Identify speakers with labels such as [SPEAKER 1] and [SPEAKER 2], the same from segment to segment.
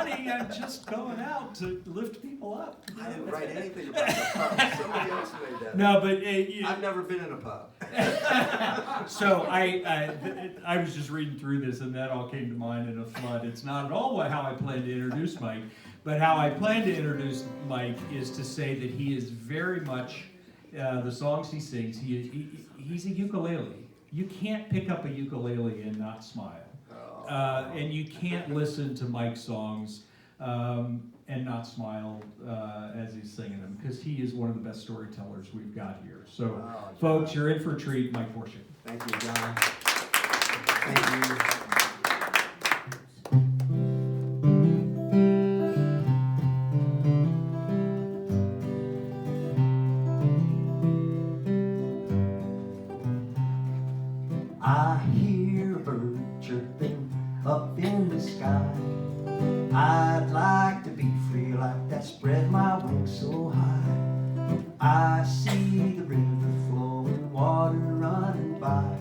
[SPEAKER 1] honey, I'm just going out to lift people up.
[SPEAKER 2] I didn't write anything about the pub. Somebody else made that.
[SPEAKER 1] No, but
[SPEAKER 2] I've never been in a pub.
[SPEAKER 1] so I was just reading through this, and that all came to mind in a flood. It's not at all how I plan to introduce Mike, but how I plan to introduce Mike is to say that he is very much the songs he sings. He's a ukulele. You can't pick up a ukulele and not smile. And you can't listen to Mike's songs and not smile as he's singing them, because he is one of the best storytellers we've got here. So, folks, you're in for a treat. Mike Forship.
[SPEAKER 2] Thank you, John. Thank you. I hear a bird chirping up in the sky. I'd like to be free like that, spread my wings so high. I see the river flowing, water running by.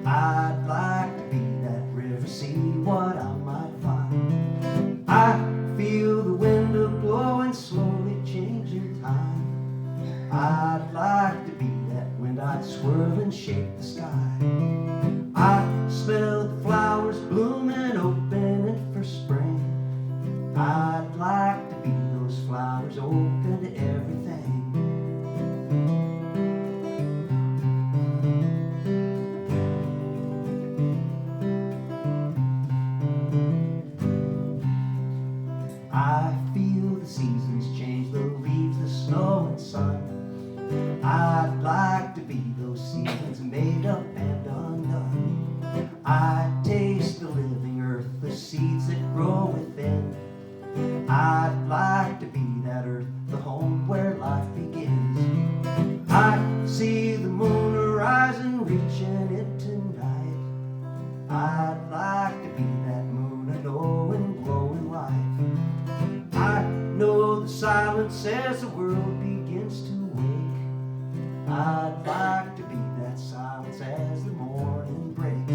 [SPEAKER 2] I'd like to be that river, see what I might find. I feel the wind blowing, slowly changing time. I'd like to be that wind, I'd swirl and shake the sky. I smell the flowers blooming, opening for spring. I'd like to be those flowers, open to everything. I feel the seasons change, the leaves, the snow and sun. I'd like to be those seasons made up and undone. I taste the living earth, the seeds that grow within. I'd like to be that earth, the home where life begins. I see the moon horizon reaching into night. I'd like to be that moon, a knowing, glowing light. I know the silence as the world begins to wake. I'd like to be that silence as the morning breaks.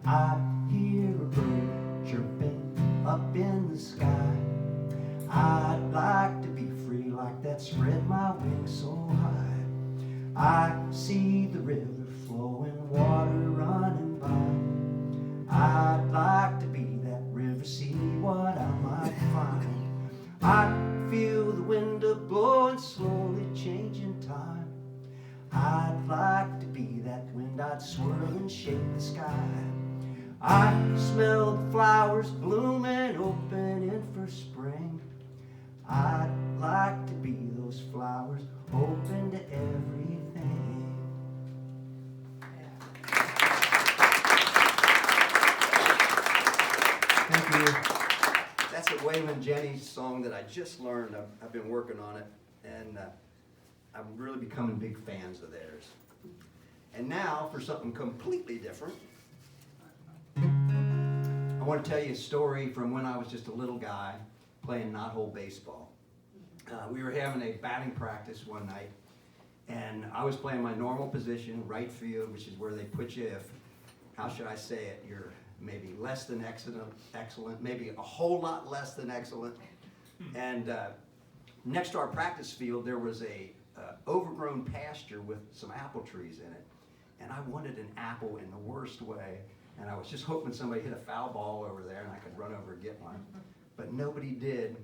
[SPEAKER 2] I hear a bird chirping up in the sky. I'd like to be free like that, spread my wings so high. I see the river flowing, water running by. I'd like to be that river, see what I might find. I feel the wind blowing, slowly changing time. I'd like to be that wind, I'd swirl and shake the sky. I smell the flowers blooming, opening for spring. I'd like to be those flowers, open to everything. Thank you. That's a Waylon Jennings song that I just learned. I've been working on it, and I'm really becoming big fans of theirs. And now for something completely different. I want to tell you a story from when I was just a little guy playing knot-hole baseball. We were having a batting practice one night, and I was playing my normal position, right field, which is where they put you if, how should I say it, you're maybe less than excellent, maybe a whole lot less than excellent. And next to our practice field, there was a overgrown pasture with some apple trees in it. And I wanted an apple in the worst way. And I was just hoping somebody hit a foul ball over there and I could run over and get one. But nobody did,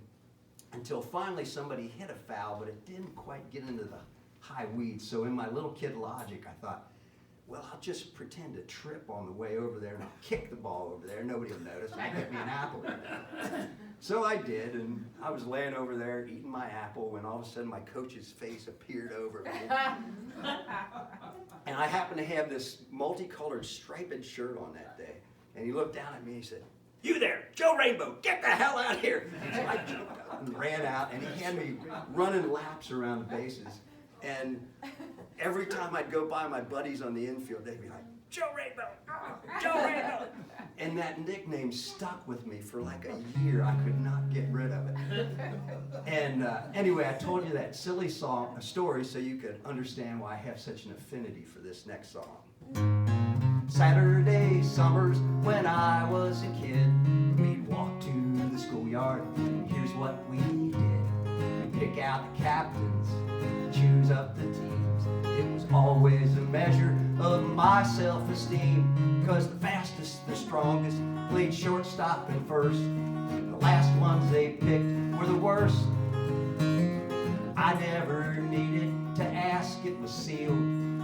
[SPEAKER 2] until finally somebody hit a foul, but it didn't quite get into the high weeds. So in my little kid logic, I thought, well, I'll just pretend to trip on the way over there and I'll kick the ball over there. Nobody will notice. I'll get me an apple. So I did, and I was laying over there eating my apple when all of a sudden my coach's face appeared over me. And I happened to have this multicolored striped shirt on that day. And he looked down at me and he said, "You there, Joe Rainbow, get the hell out of here." And so I jumped out and ran out, and he had me running laps around the bases. And every time I'd go by my buddies on the infield, they'd be like, "Joe Rainbow, Joe Rainbow." And that nickname stuck with me for like a year. I could not get rid of it. And anyway, I told you that silly story so you could understand why I have such an affinity for this next song. Saturday summers when I was a kid, we'd walk to the schoolyard started, here's what we did. We pick out the captains, choose up the teams. It was always a measure of my self-esteem, 'cause the fastest, the strongest played shortstop and first. The last ones they picked were the worst. I never needed to ask, it was sealed.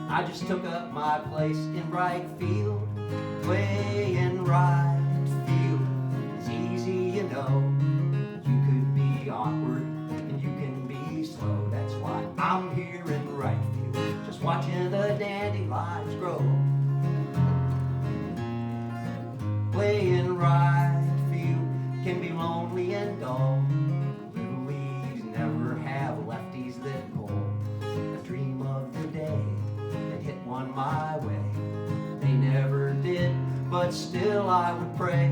[SPEAKER 2] I just took up my place in right field. Playing right field is easy, you know. You could be awkward and you can be slow. That's why I'm here in right field, just watching the dandelions grow. Playing right field can be lonely and dull. Little leagues never have lefties that pull. I dream of the day that hit one my way. They never did, but still I would pray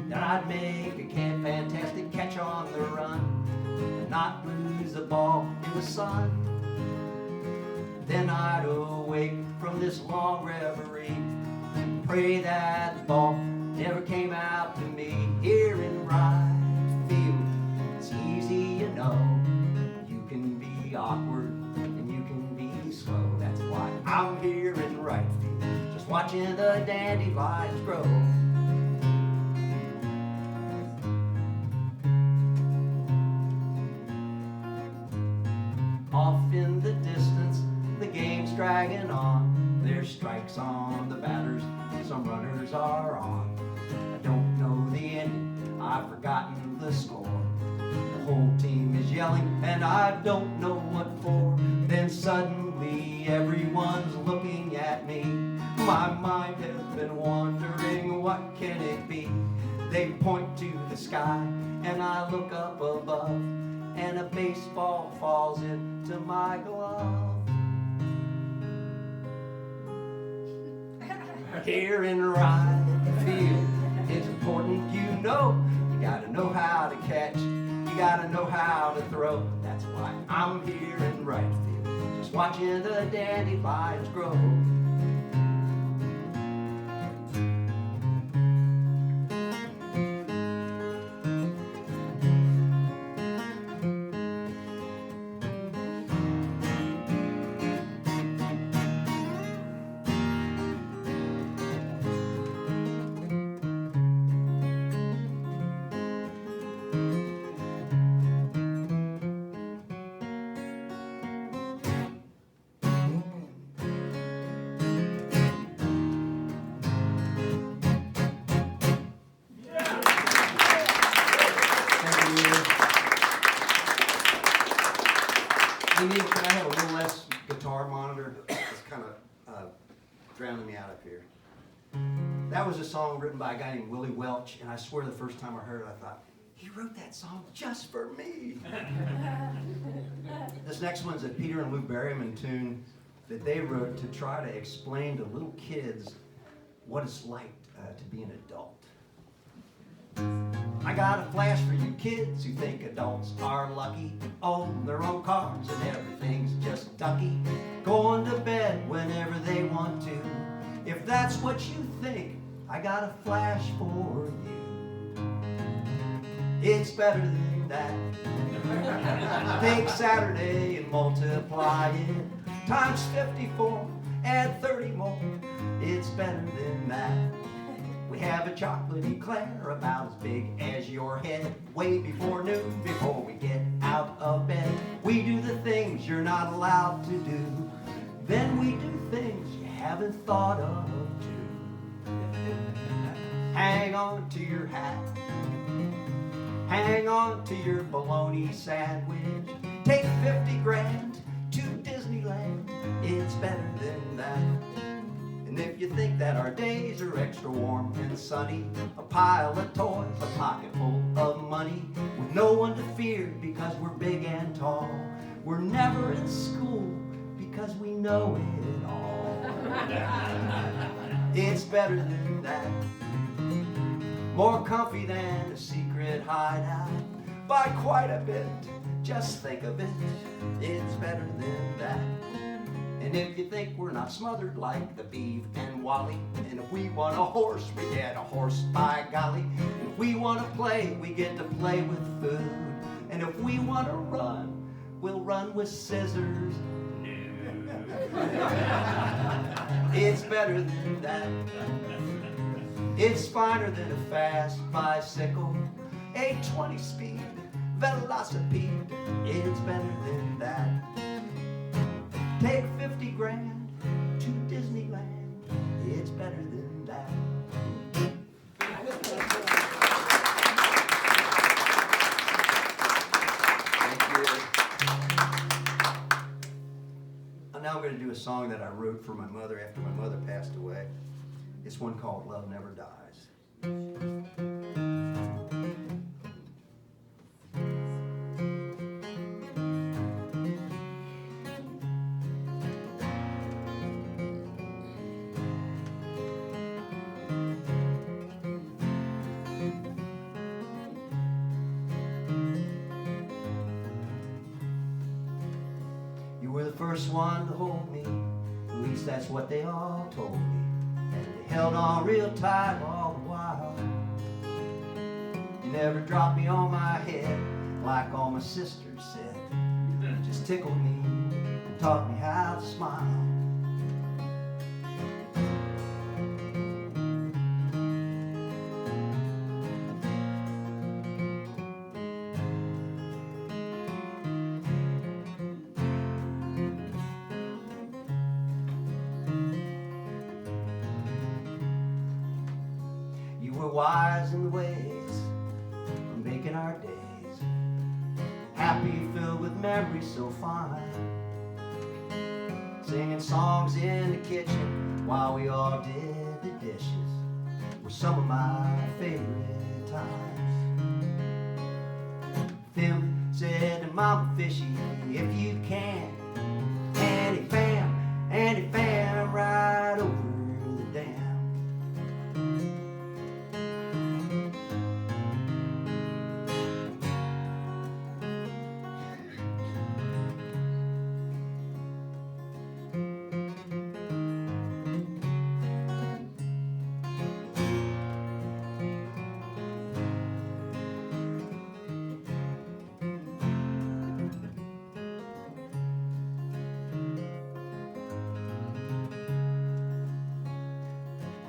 [SPEAKER 2] that I'd make a fantastic catch on the run and not lose the ball in the sun. Then I'd awake from this long reverie, pray that the ball never came out to me. Here in right field, it's easy, you know. You can be awkward and you can be slow. That's why I'm here in right field, just watching the dandelions grow. Off in the distance, the game's dragging on. There's strikes on the batters, some runners are on. I don't know the ending, I've forgotten the score. The whole team is yelling and I don't know what for. Then suddenly everyone's looking at me. My mind has been wondering, what can it be? They point to the sky and I look up above, and a baseball falls into my glove. Here in right field, it's important you know. You gotta know how to catch, you gotta know how to throw. That's why I'm here in right field, just watching the dandelions grow. Can I have a little less guitar monitor? It's kind of drowning me out up here. That was a song written by a guy named Willie Welch, and I swear the first time I heard it, I thought, he wrote that song just for me. This next one's a Peter and Lou Berryman tune that they wrote to try to explain to little kids what it's like to be an adult. I got a flash for you kids who think adults are lucky, own their own cars and everything's just ducky, going to bed whenever they want to. If that's what you think, I got a flash for you. It's better than that. Take Saturday and multiply it times 54, add 30 more. It's better than that. We have a chocolate eclair about as big as your head. Way before noon, before we get out of bed, we do the things you're not allowed to do. Then we do things you haven't thought of too. Hang on to your hat, hang on to your bologna sandwich. Take 50 grand to Disneyland, it's better than that. And if you think that our days are extra warm and sunny, a pile of toys, a pocket full of money, with no one to fear because we're big and tall. We're never in school because we know it all. It's better than that. More comfy than a secret hideout by quite a bit. Just think of it, it's better than that. And if you think we're not smothered like the Beef and Wally, and if we want a horse, we get a horse, by golly. And if we want to play, we get to play with food. And if we want to run, we'll run with scissors. It's better than that. It's finer than a fast bicycle, a 20-speed velocipede. It's better than that. Take 50 grand to Disneyland. It's better than that. Thank you. Now I'm going to do a song that I wrote for my mother after my mother passed away. It's one called Love Never Dies. You were the first one to hold me, at least that's what they all told me. And they held on real tight all the while. You never dropped me on my head like all my sisters said. You just tickled me and taught me how to smile. We're wise in the ways of making our days happy, filled with memories so fine. Singing songs in the kitchen while we all did the dishes were some of my favorite times. Them said to Mama Fishy, if you can, Annie Fam right over the dam.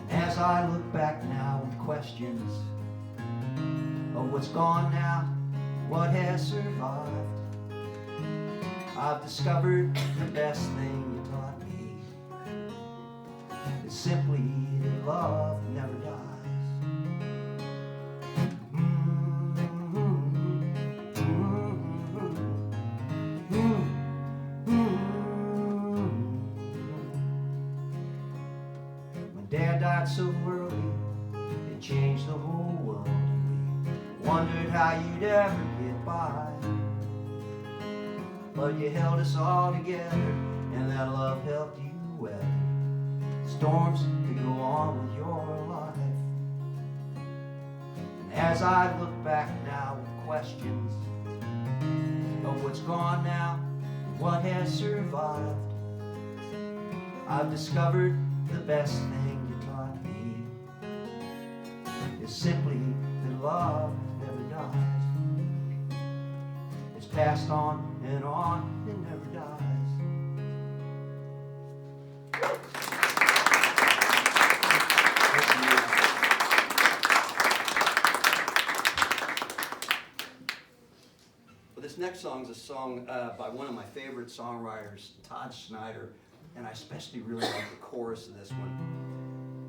[SPEAKER 2] As I look back now with questions of what's gone now, what has survived, I've discovered the best thing you taught me is simply that love never dies. Dad died so early, it changed the whole world, and we wondered how you'd ever get by. But you held us all together, and that love helped you weather storms to go on with your life. And as I look back now with questions of what's gone now, what has survived, I've discovered the best thing you taught me is simply that love never dies. It's passed on, it never dies. Well, this next song is a song by one of my favorite songwriters, Todd Snyder. And I especially really like the chorus of this one.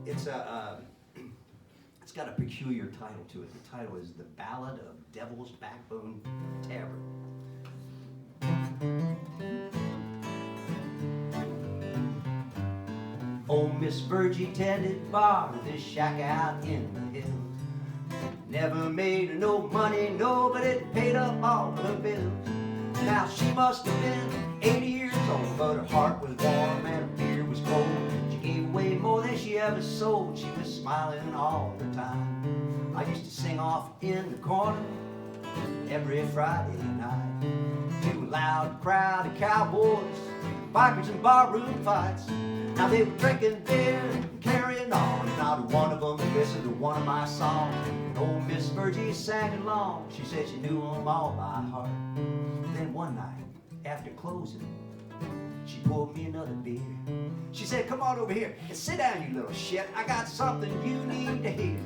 [SPEAKER 2] It's got a peculiar title to it. The title is The Ballad of Devil's Backbone Tavern. Old Miss Virgie tended bar at this shack out in the hills. Never made no money, no, but it paid up all her bills. Now she must have been 80 years old, but her heart was warm and her beer was cold. She gave away more than she ever sold. She was smiling all the time. I used to sing off in the corner every Friday night to a loud crowd of cowboys bikers and barroom fights. Now they were drinking beer and carrying on. Not one of them had listened to one of my songs. And old Miss Virgie sang along. She said she knew them all by heart. Then one night, after closing, she poured me another beer. She said, come on over here and sit down, you little shit. I got something you need to hear.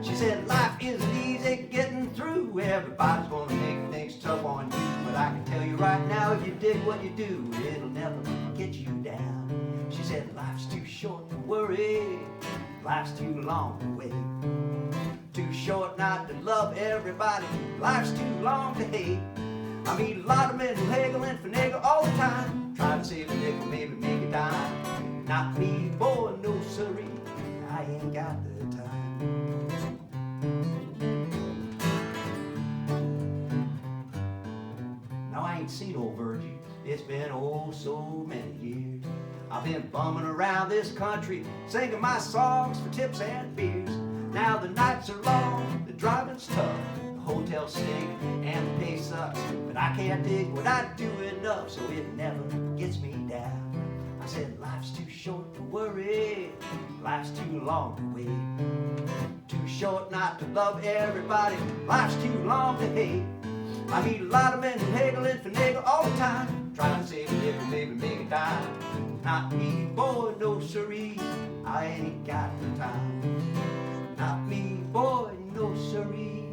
[SPEAKER 2] She said, life isn't easy getting through. Everybody's gonna make things tough on you. But I can tell you right now, if you dig what you do, it'll never get you down. She said, life's too short to worry. Life's too long to wait. Too short not to love everybody. Life's too long to hate. I meet a lot of men who haggle and finagle all the time, trying to save a nickel, maybe make a dime. Not me, boy, no siree, I ain't got the time. Now I ain't seen old Virgie, it's been oh so many years. I've been bumming around this country, singing my songs for tips and beers. Now the nights are long, the driving's tough, the hotels stink and the pay sucks. But I can't dig what I do enough, so it never gets me down. I said life's too short to worry, life's too long to wait. Too short not to love everybody, life's too long to hate. I meet a lot of men who haggle and finagle all the time, trying to save a nickel, maybe make a dime. Not me, boy, no siree, I ain't got the time. Not me, boy, no siree,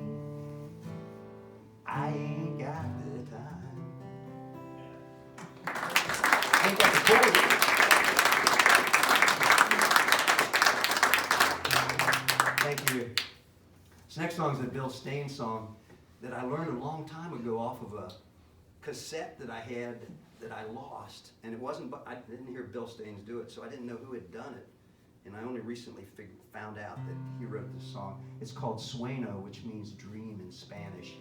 [SPEAKER 2] I ain't got the time. I ain't got the boy. Thank you. This next song is a Bill Stain song that I learned a long time ago off of a cassette that I had that I lost. And it wasn't, I didn't hear Bill Staines do it, so I didn't know who had done it. And I only recently found out that he wrote this song. It's called Sueño, which means dream in Spanish.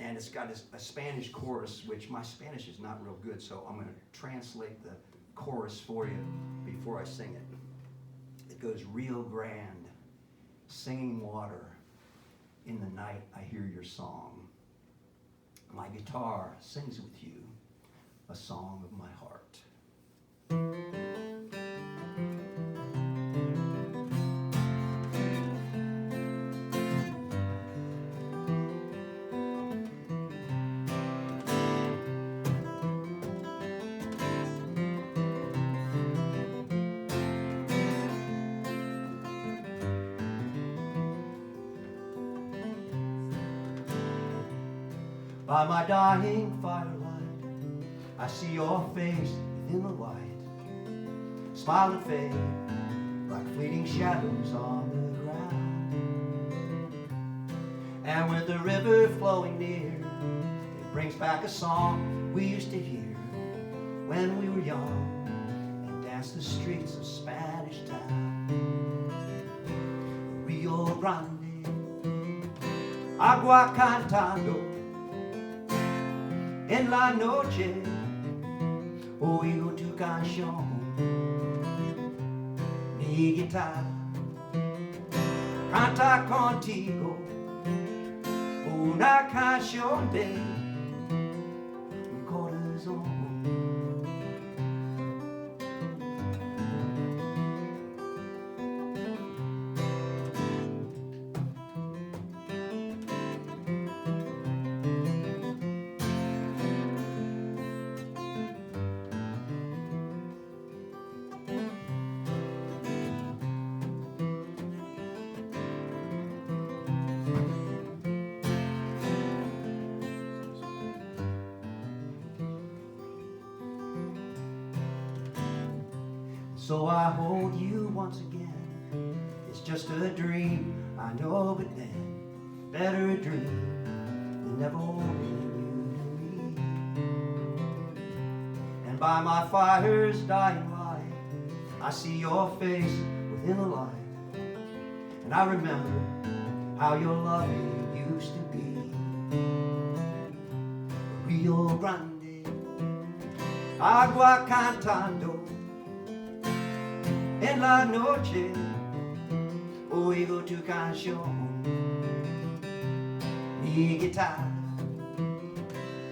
[SPEAKER 2] And it's got a Spanish chorus, which my Spanish is not real good, so I'm going to translate the chorus for you before I sing it. It goes, Rio Grande, singing water, in the night I hear your song. My guitar sings with you, a song of my heart. By my dying firelight, I see your face within the light. Smile and fade like fleeting shadows on the ground. And with the river flowing near, it brings back a song we used to hear when we were young and danced the streets of Spanish town. Rio Grande, agua cantando en la noche, oigo tu canción. Mi guitarra canta contigo una canción de mi corazón. So I hold you once again. It's just a dream, I know, but then better a dream than never holding you to me. And by my fire's dying light, I see your face within the light, and I remember how your loving used to be. Rio Grande, agua cantando en la noche, oigo tu canción. Mi guitarra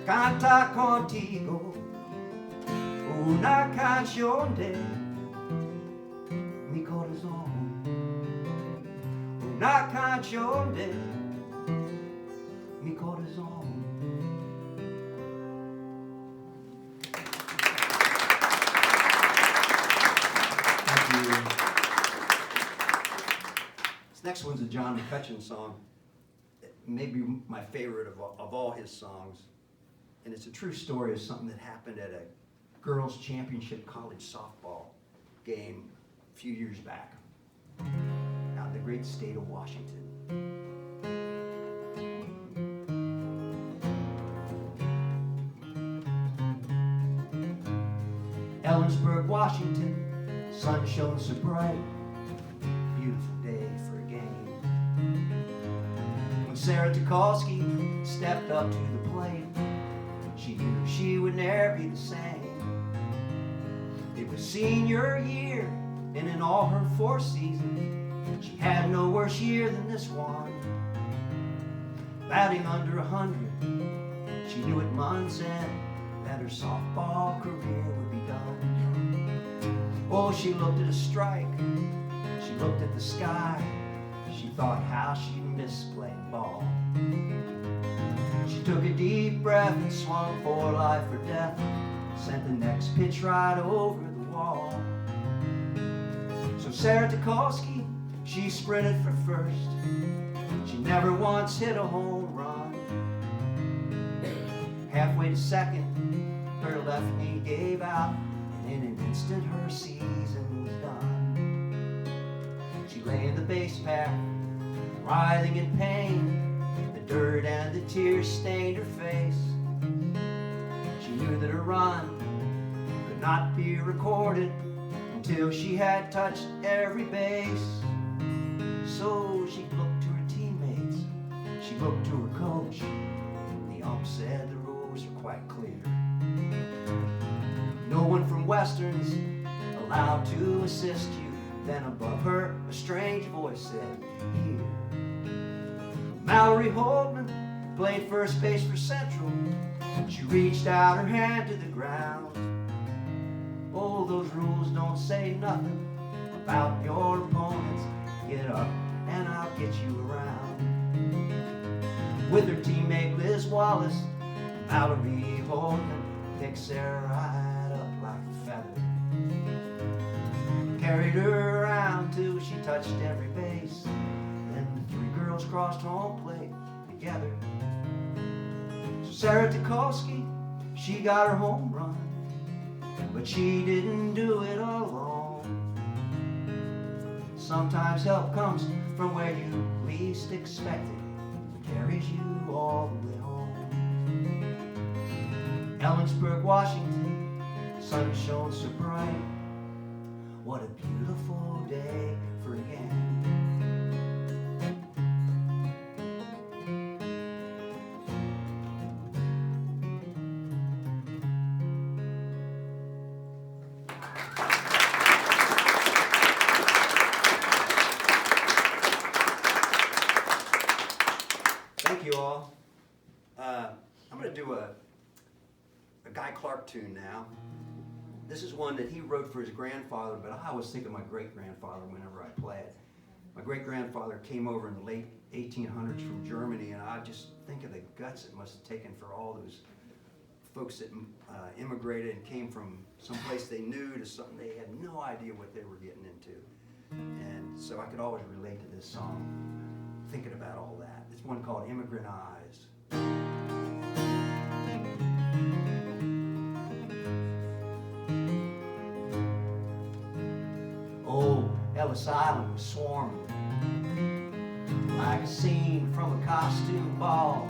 [SPEAKER 2] canta contigo una canción de mi corazón, una canción de mi corazón. Thank you. This next one's a John McCutcheon song. Maybe my favorite of all his songs. And it's a true story of something that happened at a girls' championship college softball game a few years back out in the great state of Washington. Ellensburg, Washington, sun shone so bright, beautiful day for a game. When Sarah Tukolsky stepped up to the plate, she knew she would never be the same. It was senior year, and in all her 4 seasons, she had no worse year than this one. Batting under 100, she knew at month's end that her softball career would be done. Oh, she looked at a strike, she looked at the sky, she thought how she'd miss playing ball. She took a deep breath and swung for life or death, sent the next pitch right over the wall. So Sarah Tukolsky, she sprinted for first. She never once hit a home run. Halfway to second, her left knee gave out, and in an instant her season was done. She lay in the base path, writhing in pain. The dirt and the tears stained her face. She knew that her run could not be recorded until she had touched every base. So she looked to her teammates, she looked to her coach. The ump said the rules are quite clear. No one from Westerns allowed to assist you. Then above her, a strange voice said, "Here." Mallory Holdman played first base for Central. She reached out her hand to the ground. Oh, those rules don't say nothing about your opponents. Get up and I'll get you around. With her teammate Liz Wallace, Mallory Holdman picked Sarah right up like a feather. Carried her around till she touched every base. Then the 3 girls crossed home plate together. So Sarah Tukolsky, she got her home run, but she didn't do it alone. Sometimes help comes from where you least expect it, and carries you all the way home. Ellensburg, Washington, sun shone so bright. What a beautiful day for a game. Thank you all. I'm going to do a Guy Clark tune now. This is one that he wrote for his grandfather, but I always think of my great-grandfather whenever I play it. My great-grandfather came over in the late 1800s from Germany, and I just think of the guts it must have taken for all those folks that immigrated and came from someplace they knew to something they had no idea what they were getting into. And so I could always relate to this song, thinking about all that. It's one called Immigrant Eyes. Oh, Ellis Island was swarming like a scene from a costume ball,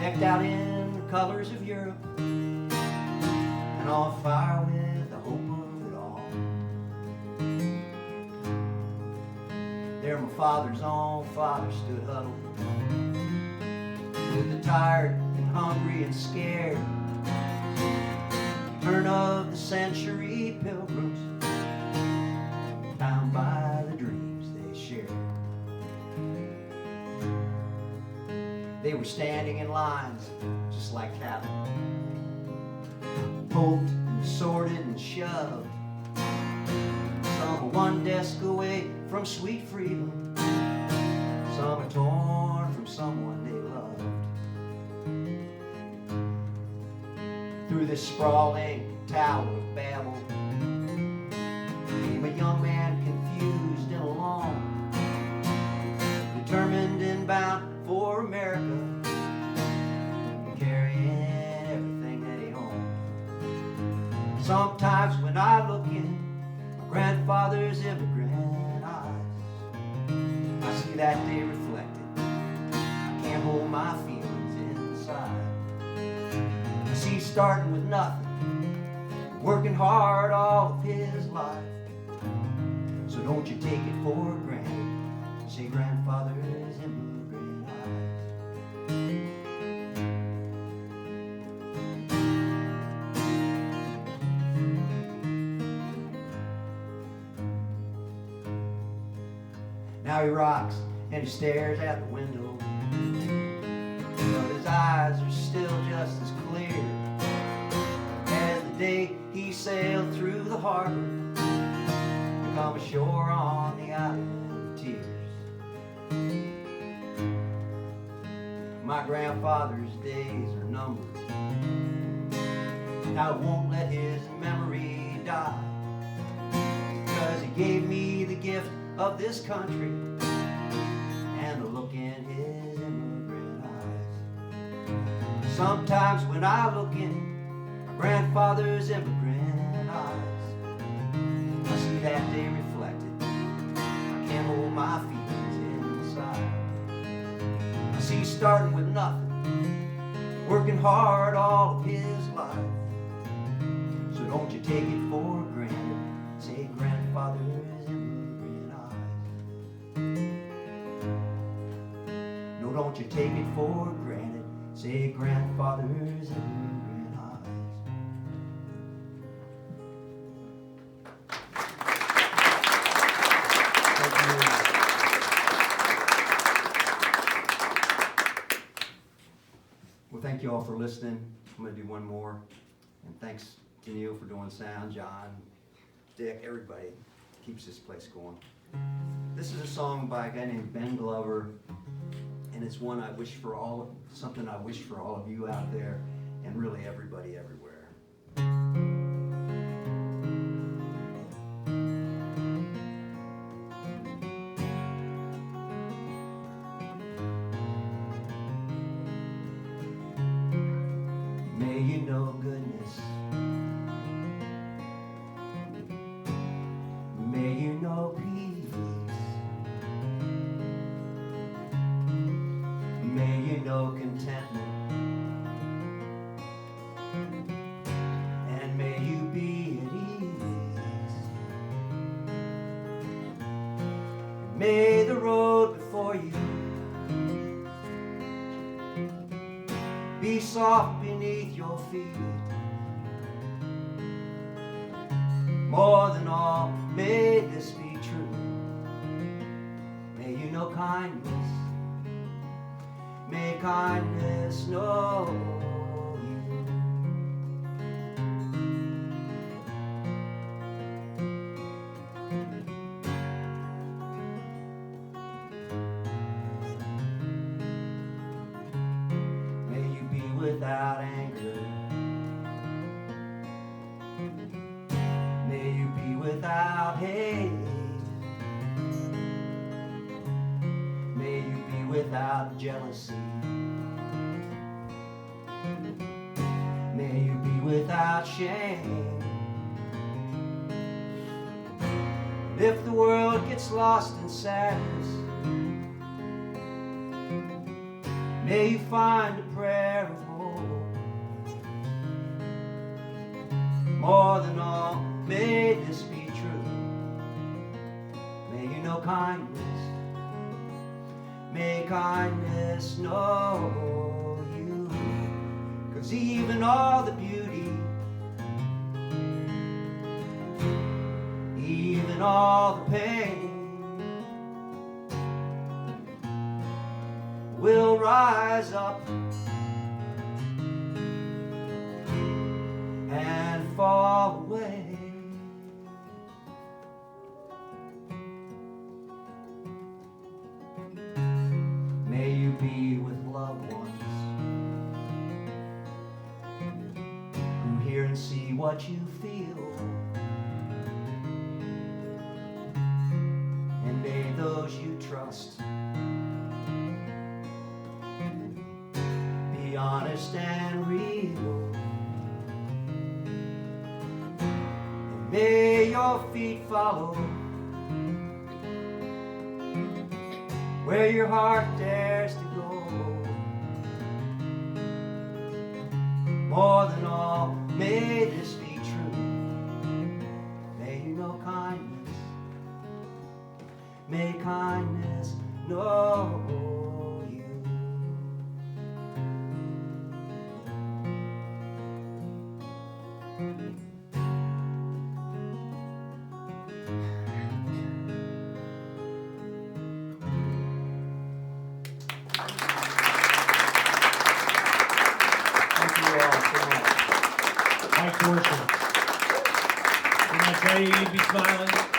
[SPEAKER 2] decked out in the colors of Europe and on fire with the hope of it all. There my father's own father stood huddled with the tired and hungry and scared turn of the century pilgrims bound by the dreams they shared. They were standing in lines just like cattle, poked and sorted and shoved. Some are one desk away from sweet freedom. Some are torn from someone they loved. Through this sprawling Tower of Babel came a young man confused and alone, determined and bound for America, carrying everything that he owned. Sometimes when I look in my grandfather's immigrant eyes, I see that day reflected. I can't hold my feelings inside. I see he's starting with nothing, working hard all of his life. So don't you take it for granted, say grandfather's immigrant eyes. Now he rocks and he stares out the window, but his eyes are still just as clear as the day he sailed through the harbor to come ashore on the island of tears. My grandfather's days are numbered, and I won't let his memory die, because he gave me the gift of this country and the look in his immigrant eyes. Sometimes when I look in my grandfather's immigrant eyes, I see that day reflected. I can't hold my feelings inside. I see he's starting with nothing, working hard all of his life. So don't you take it for granted, say grandfather's immigrant eyes. No, don't you take it for granted, say grandfather's immigrant eyes. Thank you. Well, thank you all for listening. I'm going to do one more. And thanks to Neil for doing sound, John, Dick, everybody keeps this place going. This is a song by a guy named Ben Glover, and it's one I wish for something I wish for all of you out there, and really everybody everywhere. May you know goodness, may you know peace, may you know contentment, and may you be at ease. May the road before you be soft beneath your feet. More than all, may this be true. May you know kindness, may kindness know you. May you be without anger, may you be without hate, may you be without jealousy, may you be without shame. If the world gets lost in sadness, may you find a prayer of hope. More than all, may this be true. May you know kindness, may kindness know you. 'Cause even all the beauty, even all the pain will rise up and what you feel. And may those you trust be honest and real. And may your feet follow where your heart dares to go. More than all, may this be true. May you know kindness. May kindness know you. Thank you all so much.
[SPEAKER 1] Mike Dorsey. Didn't I tell you you'd be smiling?